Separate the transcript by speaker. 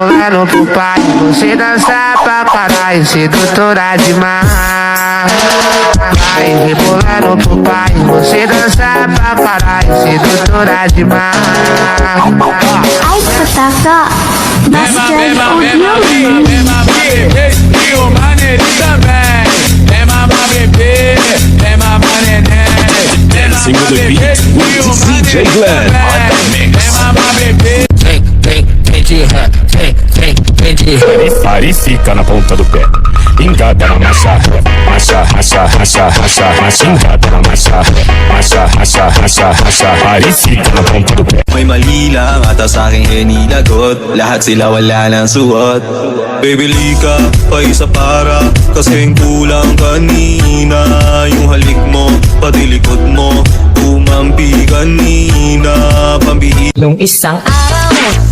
Speaker 1: Rebolando pro pai, você dança pra caralho, sedutora demais. Vai rebolando pro pai, você dança pra caralho, sedutora demais.
Speaker 2: Ai, pataca, bastante ouviu?
Speaker 3: E o maneirinho também. É mamar bebê, é mamar neném.
Speaker 4: Dancing with the beat with DJ Glenn on the mix.
Speaker 3: É mamar bebê.
Speaker 1: Vem de ré, vem de ré.
Speaker 4: Pare e fica na ponta do pé. Engada na marcha, marcha, racha, racha, racha, racha. Engada na marcha, marcha, racha, racha, racha. Pare e fica na ponta do pé.
Speaker 5: May mali lang ata sa'king hinilagot. Lahat sila wala ng suot. Bibili ka pa isa para kasing kulang kanina. Yung halik mo, pati likod mo, umampi kanina. Pambihira
Speaker 6: Nung isang araw